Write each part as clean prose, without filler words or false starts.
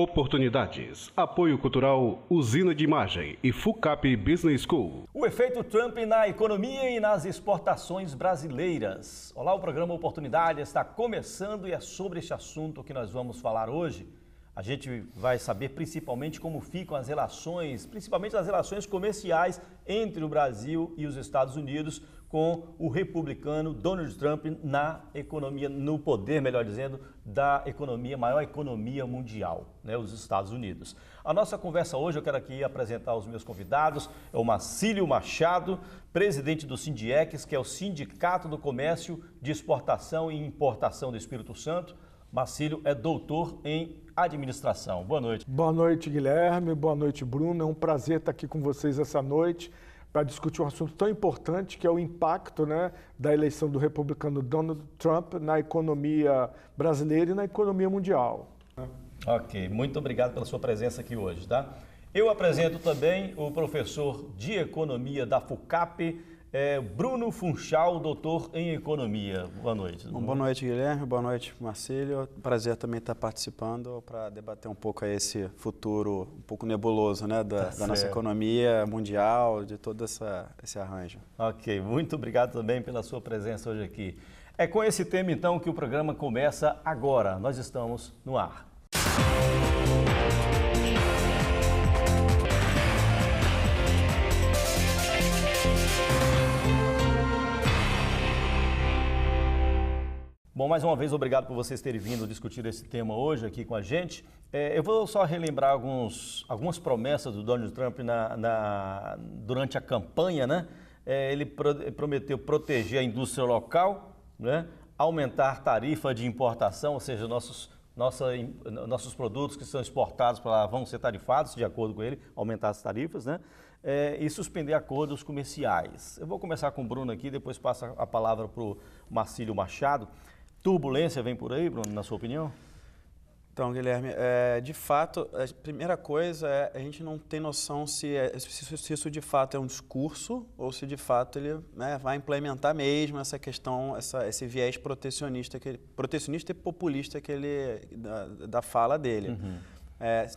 Oportunidades. Apoio Cultural Usina de Imagem e FUCAP Business School. O efeito Trump na economia e nas exportações brasileiras. Olá, o programa Oportunidade está começando e é sobre este assunto que nós vamos falar hoje. A gente vai saber principalmente como ficam as relações, principalmente as relações comerciais entre o Brasil e os Estados Unidos com o republicano Donald Trump na economia, no poder, melhor dizendo, da economia, maior economia mundial, né, os Estados Unidos. A nossa conversa hoje, eu quero aqui apresentar os meus convidados, é o Marcílio Machado, presidente do Sindiex, que é o Sindicato do Comércio de Exportação e Importação do Espírito Santo. Marcílio é doutor em administração. Boa noite. Boa noite, Guilherme. Boa noite, Bruno. É um prazer estar aqui com vocês essa noite para discutir um assunto tão importante que é o impacto, né, da eleição do republicano Donald Trump na economia brasileira e na economia mundial. Ok, muito obrigado pela sua presença aqui hoje, tá? Eu apresento também o professor de economia da FUCAP, Bruno Funchal, doutor em economia. Boa noite. Boa noite, Guilherme. Boa noite, Marcílio. Prazer também estar participando para debater um pouco esse futuro um pouco nebuloso, né, da nossa economia mundial, de todo esse arranjo. Ok, muito obrigado também pela sua presença hoje aqui. É com esse tema, então, que o programa começa agora. Nós estamos no ar. Bom, mais uma vez, obrigado por vocês terem vindo discutir esse tema hoje aqui com a gente. Eu vou só relembrar algumas promessas do Donald Trump durante a campanha, né? Ele prometeu proteger a indústria local, né? Aumentar tarifa de importação, ou seja, nossos produtos que são exportados para lá vão ser tarifados, de acordo com ele, aumentar as tarifas, né? E suspender acordos comerciais. Eu vou começar com o Bruno aqui, depois passo a palavra para o Marcílio Machado. Turbulência vem por aí, Bruno, na sua opinião? Então, Guilherme, de fato, a primeira coisa é a gente não tem noção se isso de fato é um discurso ou se de fato ele, né, vai implementar mesmo essa questão, esse viés protecionista e populista que ele, da fala dele. Uhum.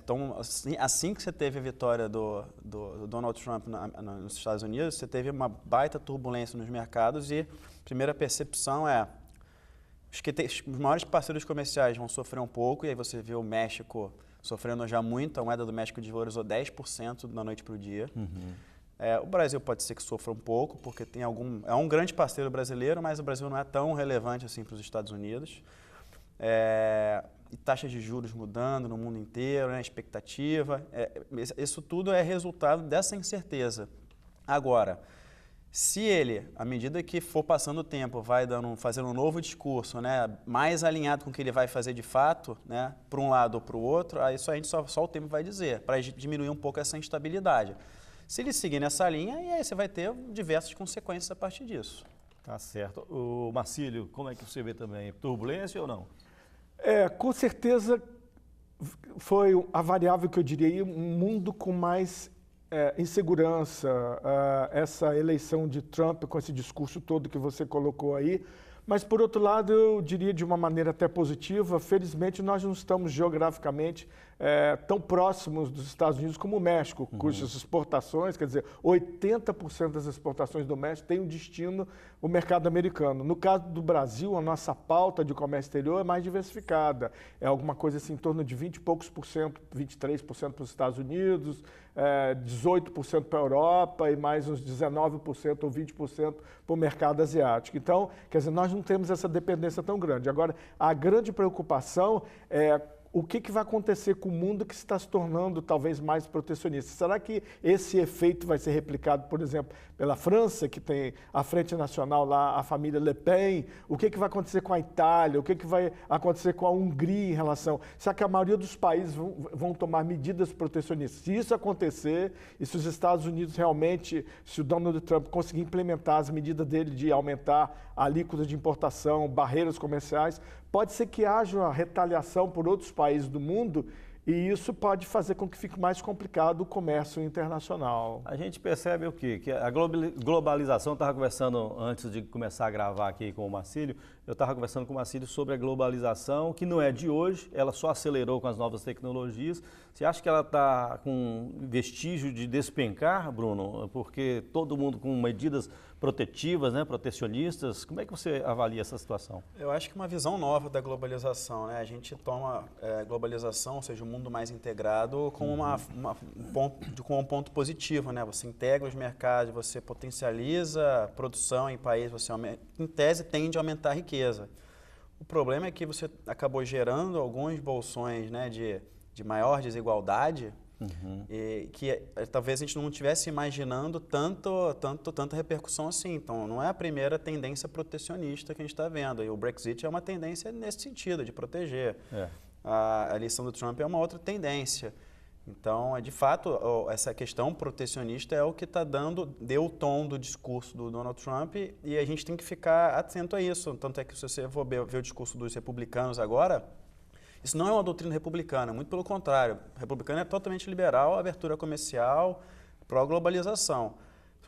Então, assim que você teve a vitória do Donald Trump nos Estados Unidos, você teve uma baita turbulência nos mercados e a primeira percepção os maiores parceiros comerciais vão sofrer um pouco, e aí você vê o México sofrendo já muito, a moeda do México desvalorizou 10% da noite para o dia. Uhum. O Brasil pode ser que sofra um pouco, porque é um grande parceiro brasileiro, mas o Brasil não é tão relevante assim para os Estados Unidos. E taxas de juros mudando no mundo inteiro, né, expectativa. Isso tudo é resultado dessa incerteza. Agora, se ele, à medida que for passando o tempo, vai fazendo um novo discurso, né, mais alinhado com o que ele vai fazer de fato, né, para um lado ou para o outro, aí só o tempo vai dizer, para diminuir um pouco essa instabilidade. Se ele seguir nessa linha, aí você vai ter diversas consequências a partir disso. Tá certo. O Marcílio, como é que você vê também? Turbulência ou não? Com certeza foi a variável que eu diria, um mundo com mais insegurança, essa eleição de Trump com esse discurso todo que você colocou aí. Mas, por outro lado, eu diria de uma maneira até positiva, felizmente nós não estamos geograficamente tão próximos dos Estados Unidos como o México, cujas exportações, quer dizer, 80% das exportações do México tem um destino o mercado americano. No caso do Brasil, a nossa pauta de comércio exterior é mais diversificada. É alguma coisa assim, em torno de 20 e poucos por cento, 23% para os Estados Unidos, 18% para a Europa e mais uns 19% ou 20% para o mercado asiático. Então, quer dizer, nós não temos essa dependência tão grande. Agora, a grande preocupação é o que vai acontecer com o mundo que está se tornando talvez mais protecionista. Será que esse efeito vai ser replicado, por exemplo, pela França, que tem a Frente Nacional lá, a família Le Pen? O que vai acontecer com a Itália? O que vai acontecer com a Hungria em relação? Será que a maioria dos países vão tomar medidas protecionistas? Se isso acontecer, e se os Estados Unidos realmente, se o Donald Trump conseguir implementar as medidas dele de aumentar a alíquota de importação, barreiras comerciais, pode ser que haja uma retaliação por outros países do mundo e isso pode fazer com que fique mais complicado o comércio internacional. A gente percebe o quê? Que a globalização, estava conversando antes de começar a gravar aqui com o Marcílio, eu estava conversando com o Marcílio sobre a globalização, que não é de hoje, ela só acelerou com as novas tecnologias. Você acha que ela está com vestígio de despencar, Bruno? Porque todo mundo com medidas protetivas, né, protecionistas. Como é que você avalia essa situação? Eu acho que uma visão nova da globalização, né? A gente toma globalização, ou seja, o mundo mais integrado, como um ponto positivo, né? Você integra os mercados, você potencializa a produção em país, você em tese tende a aumentar a riqueza. O problema é que você acabou gerando alguns bolsões, né, de maior desigualdade, e que talvez a gente não estivesse imaginando tanta repercussão assim. Então, não é a primeira tendência protecionista que a gente está vendo. E o Brexit é uma tendência nesse sentido, de proteger. A eleição do Trump é uma outra tendência. Então, de fato, essa questão protecionista é o que deu o tom do discurso do Donald Trump, e a gente tem que ficar atento a isso. Tanto é que se você for ver o discurso dos republicanos agora, isso não é uma doutrina republicana, muito pelo contrário. O republicano é totalmente liberal, abertura comercial, pró-globalização.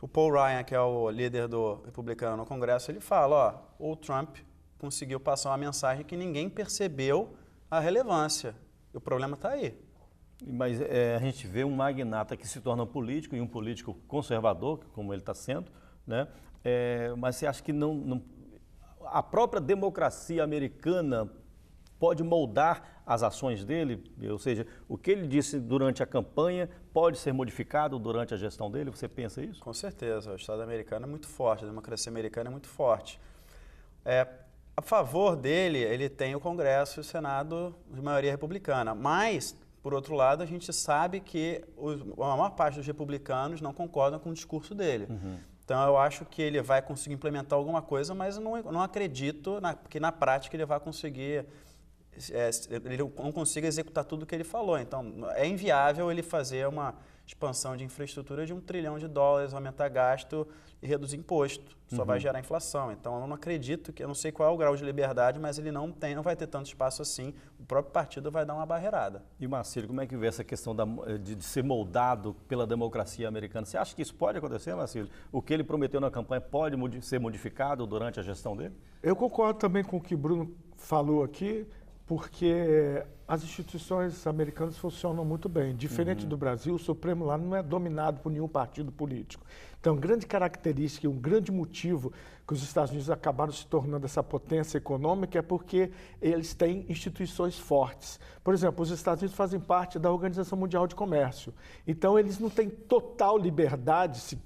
O Paul Ryan, que é o líder do republicano no Congresso, ele fala, o Trump conseguiu passar uma mensagem que ninguém percebeu a relevância. E o problema está aí. Mas a gente vê um magnata que se torna político, e um político conservador, como ele está sendo, né? Mas você acha que a própria democracia americana pode moldar as ações dele? Ou seja, o que ele disse durante a campanha pode ser modificado durante a gestão dele? Você pensa isso? Com certeza. O Estado americano é muito forte, a democracia americana é muito forte. A favor dele, ele tem o Congresso e o Senado de maioria republicana, mas, por outro lado, a gente sabe que a maior parte dos republicanos não concordam com o discurso dele. Então, eu acho que ele vai conseguir implementar alguma coisa, mas eu não acredito que na prática ele vai conseguir... ele não consiga executar tudo o que ele falou. Então, é inviável ele fazer uma expansão de infraestrutura de $1 trilhão, aumentar gasto e reduzir imposto. Só vai gerar inflação. Então, eu não acredito eu não sei qual é o grau de liberdade, mas ele não vai ter tanto espaço assim. O próprio partido vai dar uma barreirada. E, Marcílio, como é que vê essa questão de ser moldado pela democracia americana? Você acha que isso pode acontecer, Marcílio? O que ele prometeu na campanha pode ser modificado durante a gestão dele? Eu concordo também com o que o Bruno falou aqui, porque as instituições americanas funcionam muito bem. Diferente do Brasil, o Supremo lá não é dominado por nenhum partido político. Então, grande característica e um grande motivo que os Estados Unidos acabaram se tornando essa potência econômica é porque eles têm instituições fortes. Por exemplo, os Estados Unidos fazem parte da Organização Mundial de Comércio. Então, eles não têm total liberdade,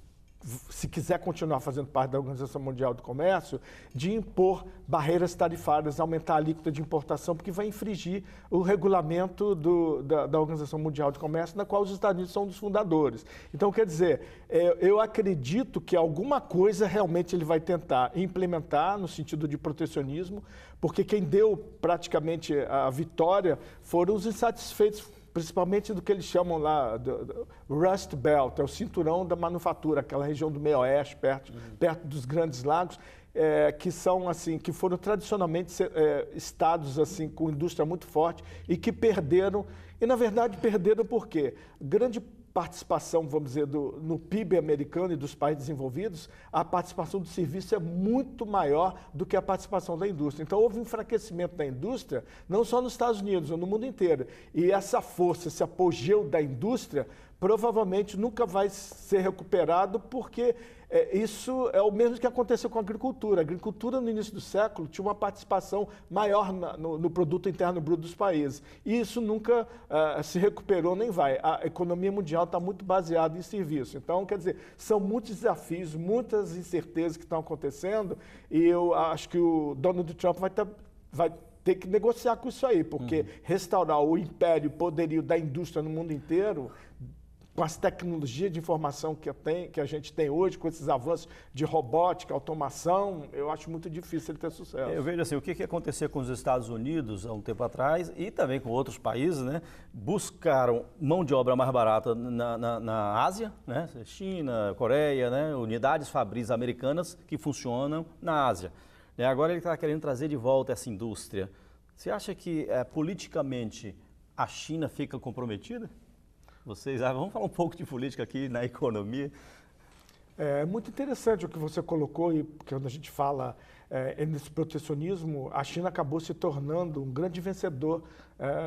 se quiser continuar fazendo parte da Organização Mundial do Comércio, de impor barreiras tarifárias, aumentar a alíquota de importação, porque vai infringir o regulamento da Organização Mundial de Comércio, na qual os Estados Unidos são um dos fundadores. Então, quer dizer, eu acredito que alguma coisa realmente ele vai tentar implementar no sentido de protecionismo, porque quem deu praticamente a vitória foram os insatisfeitos, principalmente do que eles chamam lá do Rust Belt, é o cinturão da manufatura, aquela região do meio oeste, perto dos Grandes Lagos, que são assim, que foram tradicionalmente estados assim com indústria muito forte e que perderam, e na verdade perderam por quê? Grande participação, vamos dizer, no PIB americano e dos países desenvolvidos, a participação do serviço é muito maior do que a participação da indústria. Então, houve um enfraquecimento da indústria, não só nos Estados Unidos, mas no mundo inteiro. E essa força, esse apogeu da indústria, provavelmente nunca vai ser recuperado, porque isso é o mesmo que aconteceu com a agricultura. A agricultura, no início do século, tinha uma participação maior no produto interno bruto dos países. E isso nunca se recuperou, nem vai. A economia mundial está muito baseada em serviço. Então, quer dizer, são muitos desafios, muitas incertezas que estão acontecendo, e eu acho que o Donald Trump vai ter que negociar com isso aí, porque restaurar o império, o poderio da indústria no mundo inteiro, com as tecnologias de informação que a gente tem hoje, com esses avanços de robótica, automação, eu acho muito difícil ele ter sucesso. Eu vejo assim, o que aconteceu com os Estados Unidos há um tempo atrás e também com outros países, né? Buscaram mão de obra mais barata na Ásia, né? China, Coreia, né? Unidades fabris americanas que funcionam na Ásia. Agora ele está querendo trazer de volta essa indústria. Você acha que politicamente a China fica comprometida? Vamos falar um pouco de política aqui na economia. É muito interessante o que você colocou, e quando a gente fala nesse protecionismo, a China acabou se tornando um grande vencedor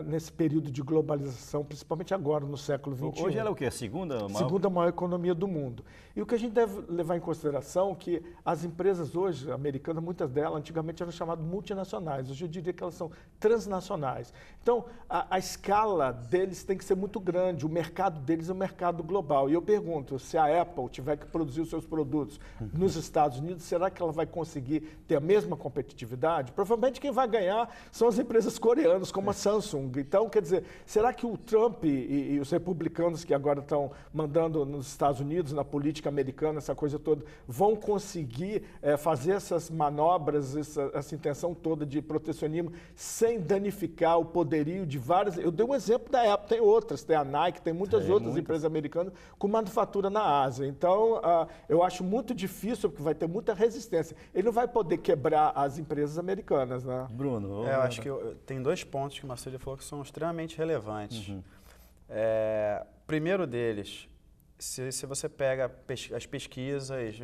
nesse período de globalização, principalmente agora, no século XXI. Hoje ela é o quê? A segunda maior? Segunda maior economia do mundo. E o que a gente deve levar em consideração é que as empresas hoje, americanas, muitas delas, antigamente eram chamadas multinacionais. Hoje eu diria que elas são transnacionais. Então, a escala deles tem que ser muito grande. O mercado deles é um mercado global. E eu pergunto, se a Apple tiver que produzir os seus produtos nos Estados Unidos, será que ela vai conseguir ter a mesma competitividade? Provavelmente quem vai ganhar são as empresas coreanas, como a Samsung. Então, quer dizer, será que o Trump e os republicanos que agora estão mandando nos Estados Unidos, na política americana, essa coisa toda, vão conseguir fazer essas manobras, essa intenção toda de protecionismo, sem danificar o poderio de várias... Eu dei um exemplo da Apple, tem outras, tem a Nike, tem muitas outras empresas americanas com manufatura na Ásia. Então, eu acho muito difícil, porque vai ter muita resistência. Ele não vai poder quebrar as empresas americanas, né? Bruno? Eu acho que tem 2 pontos que o Marcelo falou que são extremamente relevantes. Primeiro deles, se você pega as pesquisas,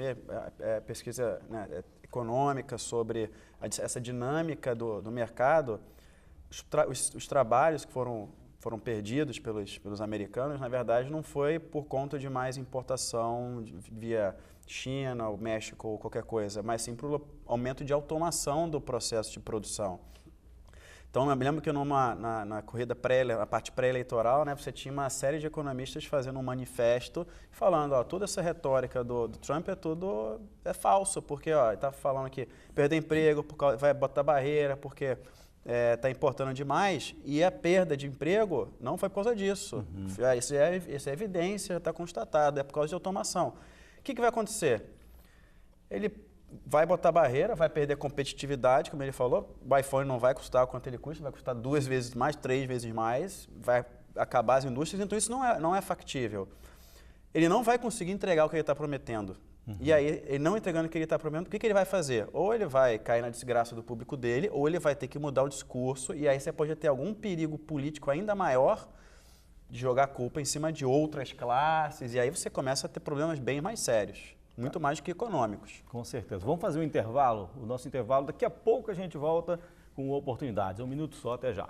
pesquisa, né, econômica sobre essa dinâmica do mercado, os trabalhos que foram perdidos pelos americanos, na verdade, não foi por conta de mais importação via China, ou México ou qualquer coisa, mas sim por aumento de automação do processo de produção. Então, eu me lembro que na corrida na parte pré-eleitoral, né, você tinha uma série de economistas fazendo um manifesto falando, ó, toda essa retórica do Trump é falso, porque ó, ele está falando que perder emprego, vai botar barreira, porque está importando demais, e a perda de emprego não foi por causa disso. Isso é evidência, está constatado, é por causa de automação. O que vai acontecer? Ele vai botar barreira, vai perder competitividade, como ele falou. O iPhone não vai custar quanto ele custa, vai custar 2 vezes mais, 3 vezes mais, vai acabar as indústrias, então isso não é factível. Ele não vai conseguir entregar o que ele está prometendo. E aí, ele não entregando o que ele está prometendo, o que ele vai fazer? Ou ele vai cair na desgraça do público dele, ou ele vai ter que mudar o discurso, e aí você pode ter algum perigo político ainda maior de jogar a culpa em cima de outras classes, e aí você começa a ter problemas bem mais sérios. Muito mais do que econômicos. Com certeza. Vamos fazer um intervalo, o nosso intervalo. Daqui a pouco a gente volta com oportunidades. 1 minuto só, até já.